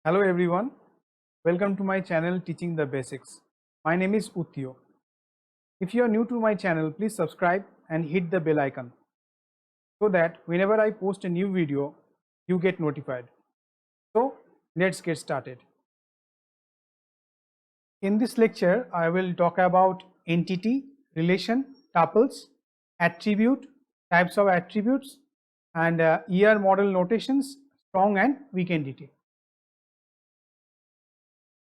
Hello everyone, welcome to my channel Teaching the Basics. My name is Uttiyo. If you are new to my channel, please subscribe and hit the bell icon so that whenever I post a new video, you get notified. So let's get started. In this lecture, I will talk about entity, relation, tuples, attribute, types of attributes, and ER model notations, strong and weak entity.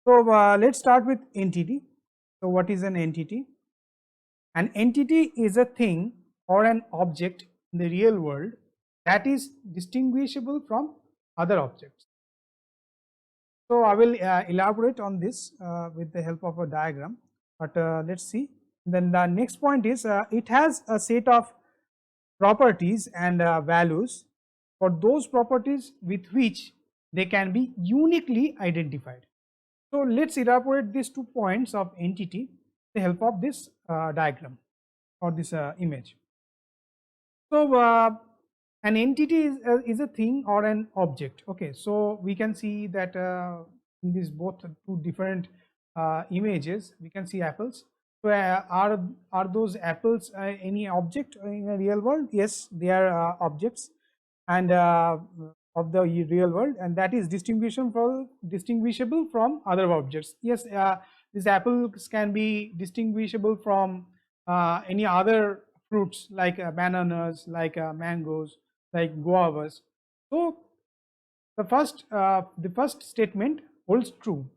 So let's start with entity. So what is an entity? An entity is a thing or an object in the real world that is distinguishable from other objects. So I will elaborate on this with the help of a diagram, but let's see. Then the next point is it has a set of properties and values for those properties with which they can be uniquely identified. So let's elaborate these 2 points of entity with the help of this diagram or this image. So an entity is a thing or an object. Okay, so we can see that in these both 2 different images, we can see apples. So are those apples any object in a real world? Yes, they are objects and of the real world, and that is distinguishable from other objects. Yes, these apples can be distinguishable from any other fruits like bananas, like mangoes, like guavas. So the first statement holds true.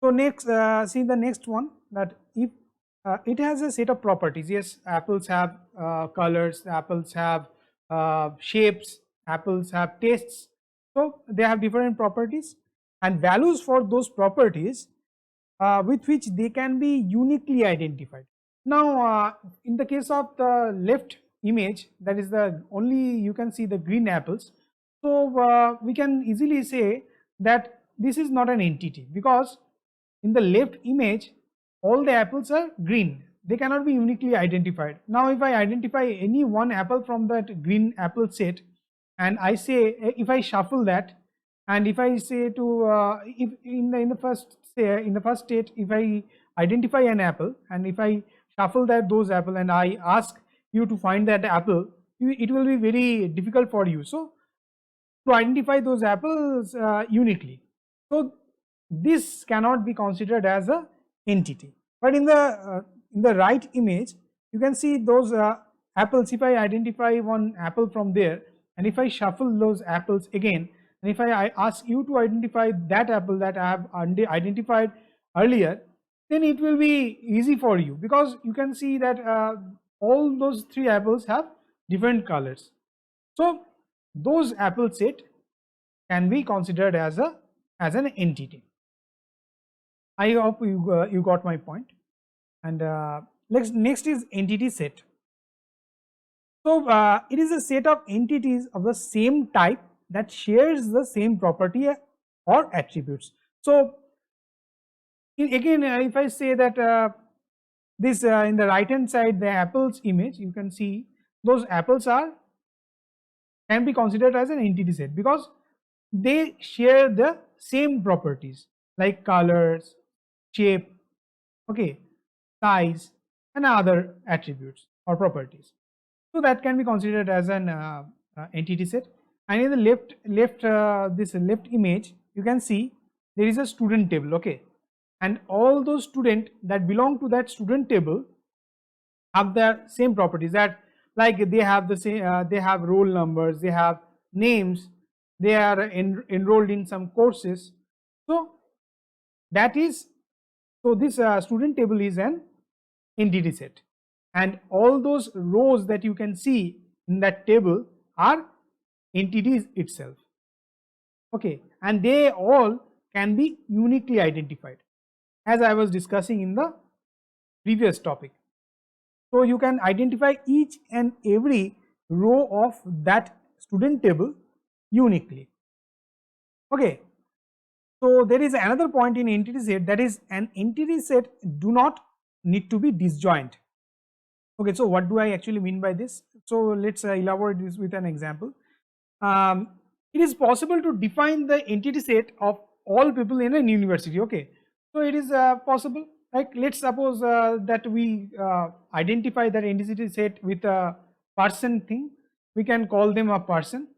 So next, see the next one, that if it has a set of properties. Yes, apples have colors, apples have shapes, apples have tastes. So they have different properties and values for those properties with which they can be uniquely identified. Now in the case of the left image, that is the only you can see the green apples. So we can easily say that this is not an entity, because in the left image all the apples are green, they cannot be uniquely identified. Now if I identify any one apple from that green apple set, and I say, if I shuffle that, and if I say to if in the first state, if I identify an apple and if I shuffle those apple and I ask you to find that apple, it will be very difficult for you. So to identify those apples uniquely, so this cannot be considered as a entity. But in the right image, you can see those apples. If I identify one apple from there, and if I shuffle those apples again, and if I ask you to identify that apple that I have identified earlier, then it will be easy for you, because you can see that all those 3 apples have different colors. So those apple set can be considered as an entity. I hope you got my point. And next is entity set. So it is a set of entities of the same type that shares the same property or attributes. So again, if I say that this in the right hand side, the apples image, you can see those apples can be considered as an entity set, because they share the same properties like colors, shape, okay, size, and other attributes or properties. So that can be considered as an entity set. And in the this left image, you can see there is a student table, okay, and all those students that belong to that student table have the same properties, that like they have the same they have roll numbers, they have names, they are enrolled in some courses. So that is, so this student table is an entity set, and all those rows that you can see in that table are entities itself, okay, and they all can be uniquely identified, as I was discussing in the previous topic. So you can identify each and every row of that student table uniquely, okay. So there is another point in entity set, that is an entity set do not need to be disjoint. Okay, so what do I actually mean by this? So let's elaborate this with an example. It is possible to define the entity set of all people in an university. Okay, so it is possible. Like let's suppose that we identify that entity set with a person thing. We can call them a person.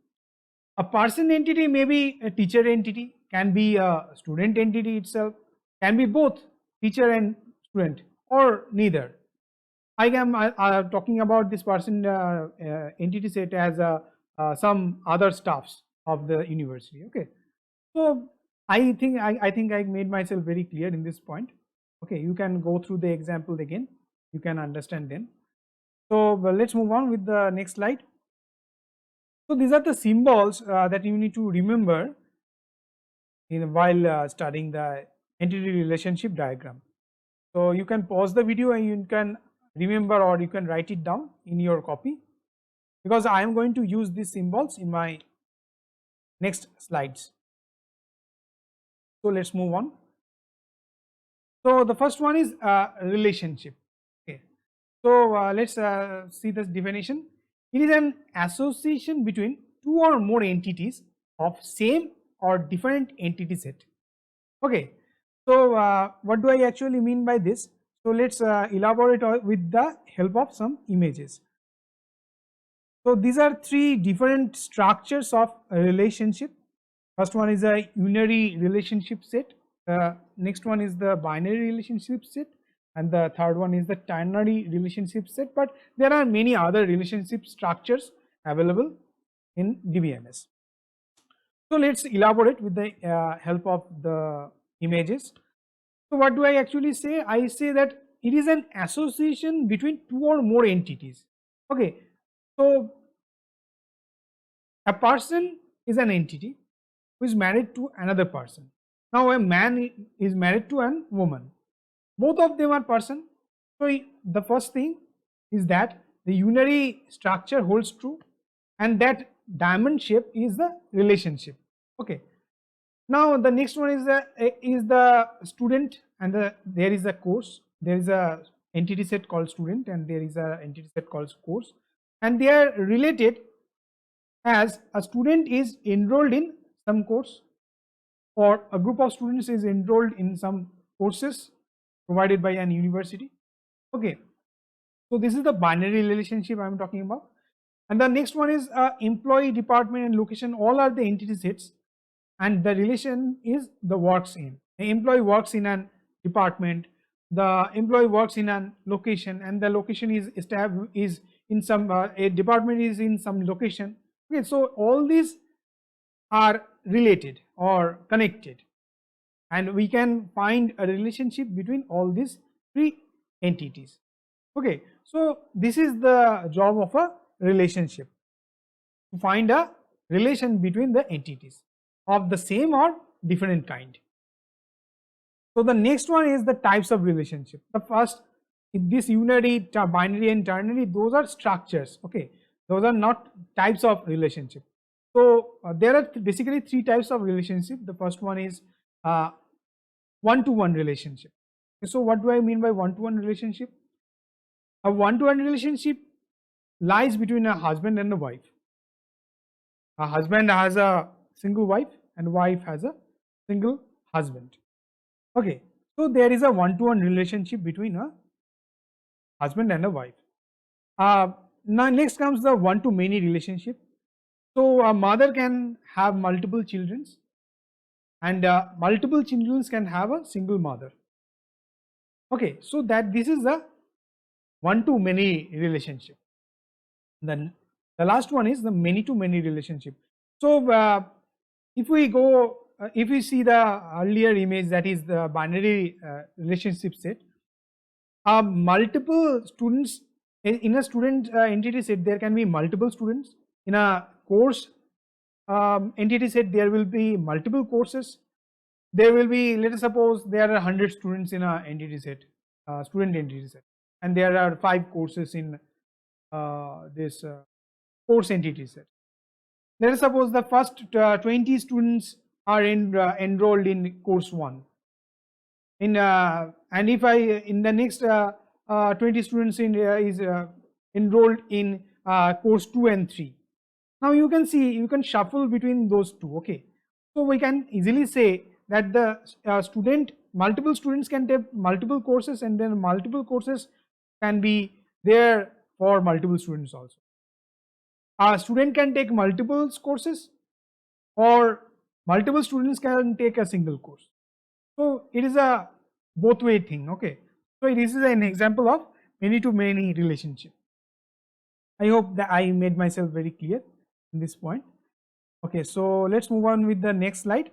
A person entity may be a teacher entity, can be a student entity itself, can be both teacher and student, or neither. I am talking about this person entity set as some other staffs of the university. Okay, so I think I made myself very clear in this point. Okay, you can go through the example again. You can understand then. So let's move on with the next slide. So these are the symbols that you need to remember while studying the entity relationship diagram. So you can pause the video and you can remember, or you can write it down in your copy, because I am going to use these symbols in my next slides. So let's move on. So the first one is relationship. Okay, so let's see this definition. It is an association between two or more entities of same or different entity set. Okay, so what do I actually mean by this? So let's elaborate with the help of some images. So these are three different structures of a relationship. First one is a unary relationship set. The next one is the binary relationship set, and the third one is the ternary relationship set. But there are many other relationship structures available in DBMS. So let's elaborate with the help of the images. So what do I actually say? I say that it is an association between two or more entities. Okay, so a person is an entity who is married to another person. Now a man is married to a woman. Both of them are person. So the first thing is that the unary structure holds true, and that diamond shape is the relationship. Okay. Now the next one is the student, and there is a course. There is a entity set called student, and there is a entity set called course, and they are related as a student is enrolled in some course, or a group of students is enrolled in some courses provided by an university. Okay, so this is the binary relationship I am talking about. And the next one is employee, department, and location. All are the entity sets, and the relation is the works in. The employee works in an department, the employee works in an location, and the location is in some a department is in some location. Okay, so all these are related or connected, and we can find a relationship between all these three entities. Okay, so this is the job of a relationship, to find a relation between the entities of the same or different kind. So the next one is the types of relationship. The first, this unary, binary, and ternary, those are structures. Okay, those are not types of relationship. So there are basically three types of relationship. The first one is one-to-one relationship. So what do I mean by one-to-one relationship? A one-to-one relationship lies between a husband and a wife. A husband has a single wife, and wife has a single husband. Okay, so there is a one-to-one relationship between a husband and a wife. Now next comes the one-to-many relationship. So a mother can have multiple children, and multiple children can have a single mother. Okay, so that this is a one-to-many relationship. Then the last one is the many-to-many relationship. So if we see the earlier image, that is the binary relationship set, multiple students in a student entity set, there can be multiple students. In a course entity set, there will be multiple courses. There will be, let us suppose there are 100 students in a entity set, student entity set, and there are 5 courses in this course entity set. Let us suppose the first 20 students are enrolled in course 1. And if in the next 20 students is enrolled in course 2 and 3. Now you can see, you can shuffle between those two. Okay, so we can easily say that the multiple students can take multiple courses, and then multiple courses can be there for multiple students also. A student can take multiple courses, or multiple students can take a single course. So it is a both way thing. Okay, so this is an example of many to many relationship. I hope that I made myself very clear in this point. Okay, so let's move on with the next slide.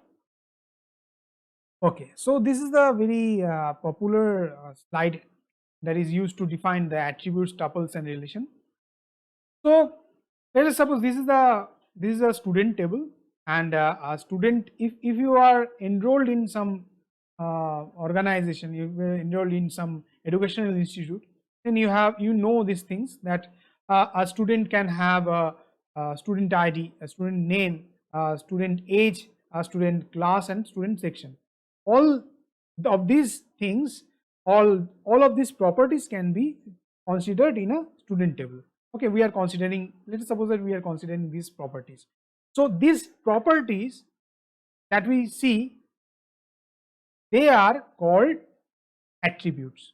Okay, so this is the very popular slide that is used to define the attributes, tuples, and relation. So let us suppose this is a student table, and a student, if you are enrolled in some organization, you were enrolled in some educational institute, then you know these things, that a student can have a student ID, a student name, a student age, a student class, and student section. All of these things, all of these properties can be considered in a student table. Okay, we are considering, let us suppose that we are considering these properties. So these properties that we see, they are called attributes.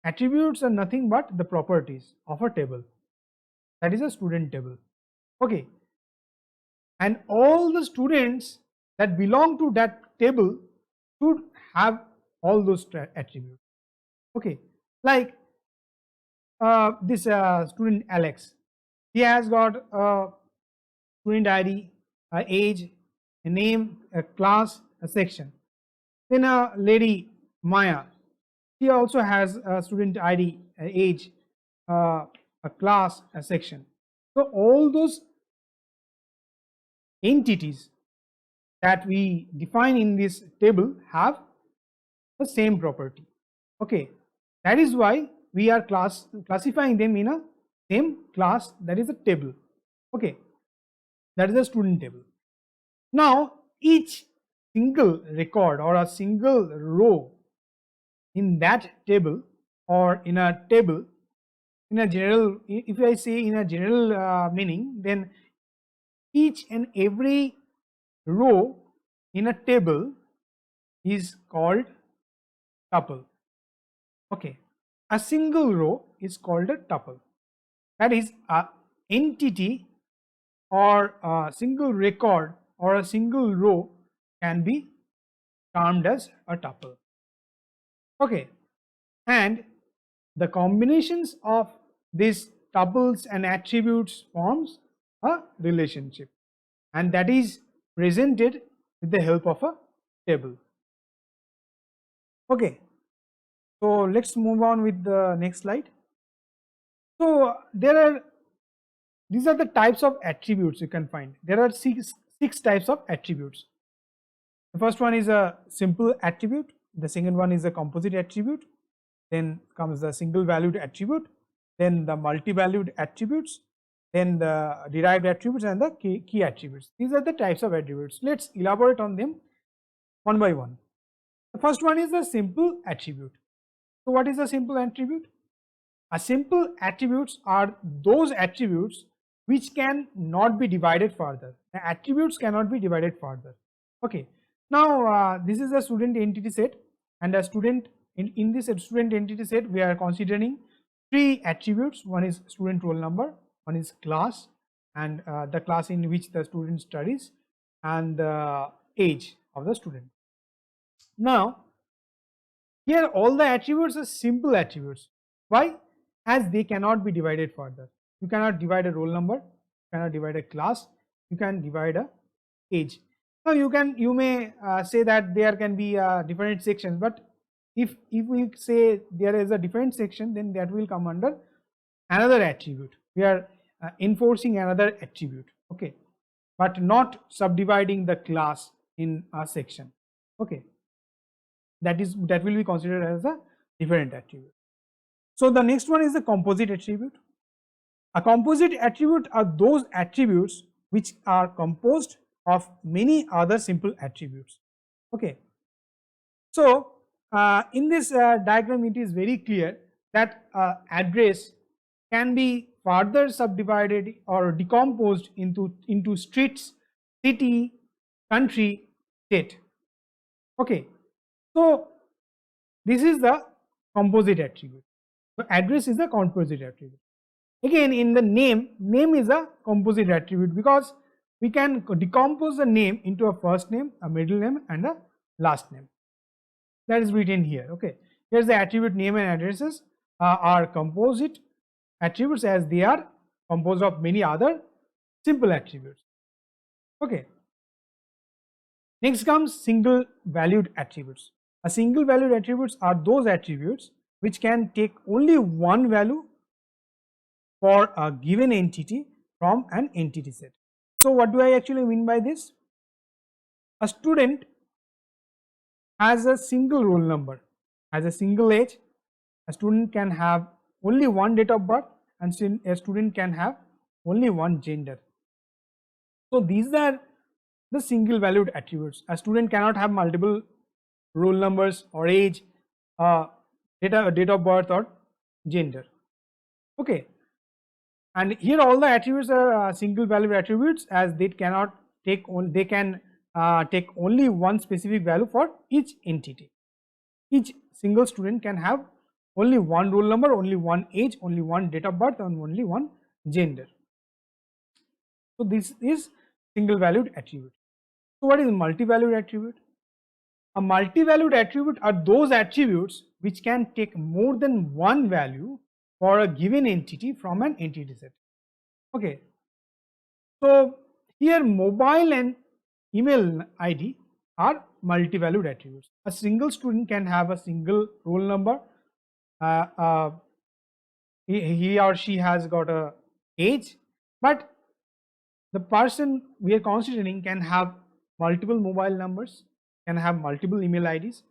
Attributes are nothing but the properties of a table, that is a student table. Okay, and all the students that belong to that table should have all those attributes. Okay, like this student Alex, he has got a student ID, a age, a name, a class, a section. Then a lady Maya, she also has a student ID, a age, a class, a section. So all those entities that we define in this table have the same property. Okay, that is why we are classifying them in a same class, that is a table. Okay, that is a student table. Now each single record or a single row in that table, or in a table, in a general, if I say in a general meaning, then each and every row in a table is called tuple. Okay, a single row is called a tuple. That is, a entity or a single record or a single row can be termed as a tuple. Okay, and the combinations of these tuples and attributes forms a relationship, and that is presented with the help of a table. Okay, so let's move on with the next slide. So these are the types of attributes you can find. There are six types of attributes. The first one is a simple attribute, the second one is a composite attribute, then comes the single valued attribute, then the multi-valued attributes, then the derived attributes, and the key attributes. These are the types of attributes. Let's elaborate on them one by one. The first one is a simple attribute. So what is a simple attribute? A simple attributes are those attributes which can not be divided further. The attributes cannot be divided further. Okay. Now this is a student entity set, and a student in this student entity set we are considering three attributes. One is student roll number, one is class, and the class in which the student studies, and the age of the student. Now here all the attributes are simple attributes. Why? As they cannot be divided further. You cannot divide a roll number, you cannot divide a class, you can divide a age. Now you may say that there can be different sections, but if we say there is a different section, then that will come under another attribute. We are enforcing another attribute, okay, but not subdividing the class in a section. Okay, that will be considered as a different attribute. So the next one is the composite attribute. A composite attribute are those attributes which are composed of many other simple attributes. Okay, so in this diagram it is very clear that address can be further subdivided or decomposed into streets, city, country, state. Okay, so this is the composite attribute. So address is the composite attribute. Again, in the name is a composite attribute because we can decompose the name into a first name, a middle name, and a last name. That is written here. Okay, here's the attribute name and addresses are composite attributes as they are composed of many other simple attributes. Okay. Next comes single valued attributes. A single valued attributes are those attributes which can take only one value for a given entity from an entity set. So what do I actually mean by this? A student has a single roll number, has a single age, a student can have only one date of birth, and a student can have only one gender. So these are the single valued attributes. A student cannot have multiple roll numbers or age, date of birth or gender. Okay, and here all the attributes are single valued attributes as they cannot take they can take only one specific value for each entity. Each single student can have only one roll number, only one age, only one date of birth, and only one gender. So this is single valued attribute. So what is multi-valued attribute? A multi-valued attribute are those attributes which can take more than one value for a given entity from an entity set. Okay, so here mobile and email ID are multi-valued attributes. A single student can have a single roll number, he or she has got a age, but the person we are considering can have multiple mobile numbers, can have multiple email IDs.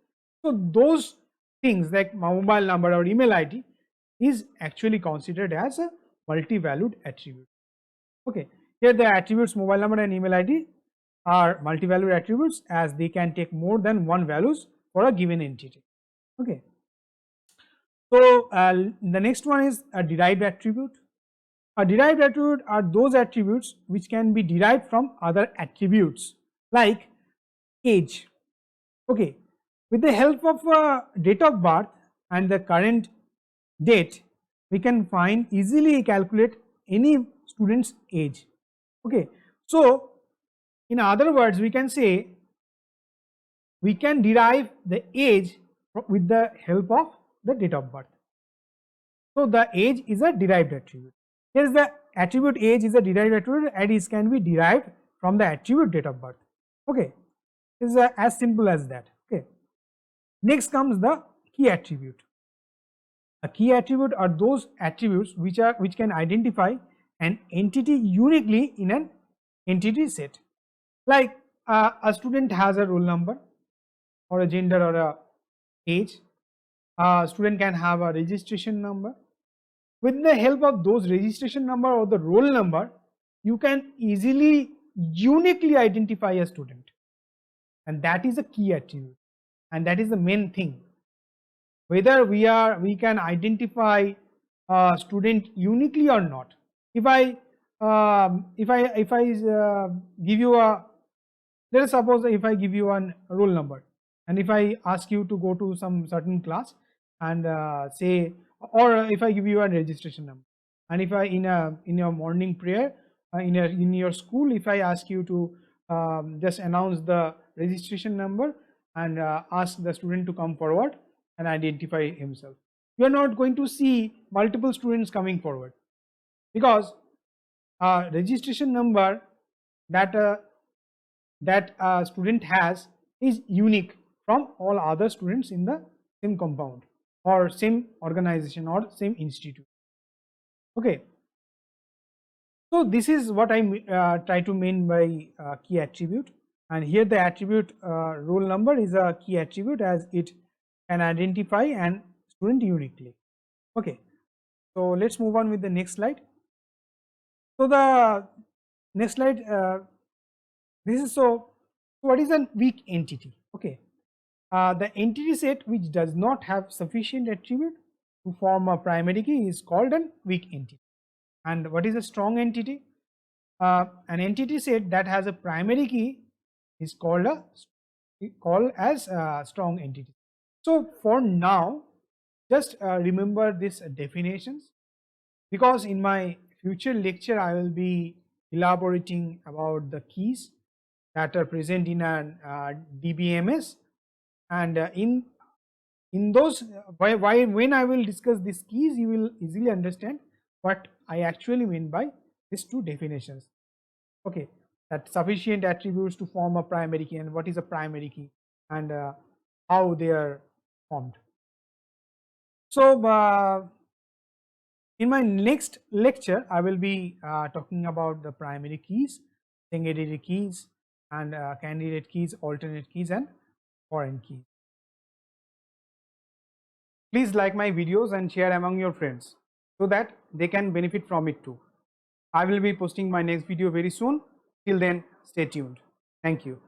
So those things like mobile number or email ID is actually considered as a multi-valued attribute. Okay, here the attributes mobile number and email ID are multi-valued attributes as they can take more than one values for a given entity. Okay, so the next one is a derived attribute. A derived attribute are those attributes which can be derived from other attributes like age. Okay, with the help of date of birth and the current date, we can easily calculate any student's age. Okay, so in other words, we can say we can derive the age with the help of the date of birth. So the age is a derived attribute. Here's the attribute age is a derived attribute and it can be derived from the attribute date of birth. Okay, it's as simple as that. Okay, next comes the key attribute. A key attribute are those attributes which can identify an entity uniquely in an entity set. Like a student has a roll number or a gender or a age. A student can have a registration number. With the help of those registration number or the roll number, you can easily uniquely identify a student, and that is a key attribute, and that is the main thing. Whether we can identify a student uniquely or not. If I give you a, let us suppose if I give you a roll number and if I ask you to go to some certain class and say, or if I give you a registration number, and if I in your morning prayer in your school, if I ask you to just announce the registration number and ask the student to come forward and identify himself, you are not going to see multiple students coming forward because registration number that a student has is unique from all other students in the same compound or same organization or same institute. Okay, so this is what I try to mean by key attribute, and here the attribute roll number is a key attribute as it can identify an student uniquely. Okay, so let's move on with the next slide. So the next slide, this is so what is a weak entity? Okay, the entity set which does not have sufficient attribute to form a primary key is called a weak entity. And what is a strong entity? An entity set that has a primary key is called a call as strong entities. So for now, just remember these definitions, because in my future lecture I will be elaborating about the keys that are present in an DBMS, and in those when I will discuss these keys, you will easily understand what I actually mean by these two definitions. Okay, that sufficient attributes to form a primary key, and what is a primary key, and how they are formed. So in my next lecture, I will be talking about the primary keys, secondary keys, and candidate keys, alternate keys, and foreign keys. Please like my videos and share among your friends so that they can benefit from it too. I will be posting my next video very soon. Till then, stay tuned. Thank you.